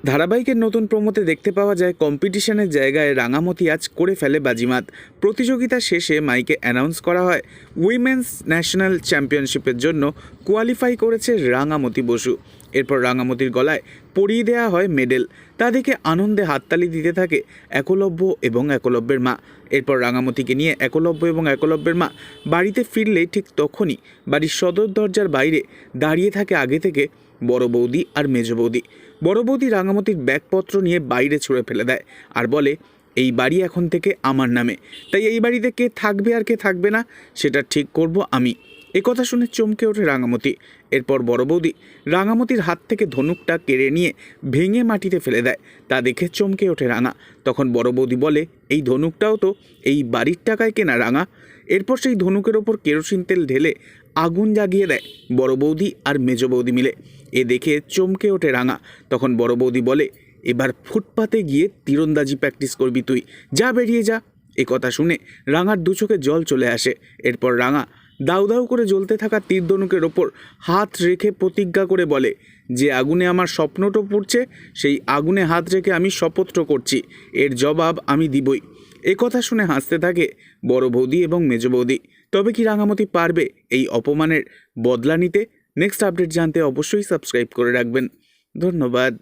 ধারাবাহিকের নতুন প্রোমোতে দেখতে পাওয়া যায় কম্পিটিশনের জায়গায় রাঙামতি আজ করে ফেলে বাজিমাত। প্রতিযোগিতা শেষে মাইকে অ্যানাউন্স করা হয় উইমেন্স ন্যাশনাল চ্যাম্পিয়নশিপের জন্য কোয়ালিফাই করেছে রাঙামতি বসু। এরপর রাঙামতির গলায় পরিয়ে দেওয়া হয় মেডেল। তা দেখে আনন্দে হাততালি দিতে থাকে একলব্য এবং একলব্যের মা। এরপর রাঙামতিকে নিয়ে একলব্য এবং একলব্যের মা বাড়িতে ফিরলে ঠিক তখনই বাড়ির সদর দরজার বাইরে দাঁড়িয়ে থাকে আগে থেকে বড় বৌদি আর মেজ বৌদি। বড় বৌদি রাঙামতির ব্যাগপত্র নিয়ে বাইরে ছুঁড়ে ফেলে দেয় আর বলে, এই বাড়ি এখন থেকে আমার নামে, তাই এই বাড়িতে কে থাকবে আর কে থাকবে না সেটা ঠিক করব আমি। একথা শুনে চমকে ওঠে রাঙামতি। এরপর বড় বৌদি রাঙামতির হাত থেকে ধনুকটা কেড়ে নিয়ে ভেঙে মাটিতে ফেলে দেয়। তা দেখে চমকে ওঠে রাঙা। তখন বড় বৌদি বলে, এই ধনুকটাও তো এই বাড়ির টাকায় কেনা রাঙা। এরপর সেই ধনুকের ওপর কেরোসিন তেল ঢেলে আগুন জাগিয়ে দেয় বড় বৌদি আর মেজ বৌদি মিলে। এ দেখে চমকে ওঠে রাঙা। তখন বড় বৌদি বলে, এবার ফুটপাতে গিয়ে তীরন্দাজি প্র্যাকটিস করবি তুই, যা বেরিয়ে যা। এ কথা শুনে রাঙার দু চোখে জল চলে আসে। এরপর রাঙা দাউ দাউ করে জ্বলতে থাকা তীর ধনুকের ওপর হাত রেখে প্রতিজ্ঞা করে বলে, যে আগুনে আমার স্বপ্নটা পুড়ছে সেই আগুনে হাত রেখে আমি শপথ করছি, এর জবাব আমি দিবই। এ কথা শুনে হাসতে থাকে বড় বৌদি এবং মেজ বৌদি। তবে কি রাঙামতি পারবে এই অপমানের বদলা নিতে? নেক্সট আপডেট জানতে অবশ্যই সাবস্ক্রাইব করে রাখবেন। ধন্যবাদ।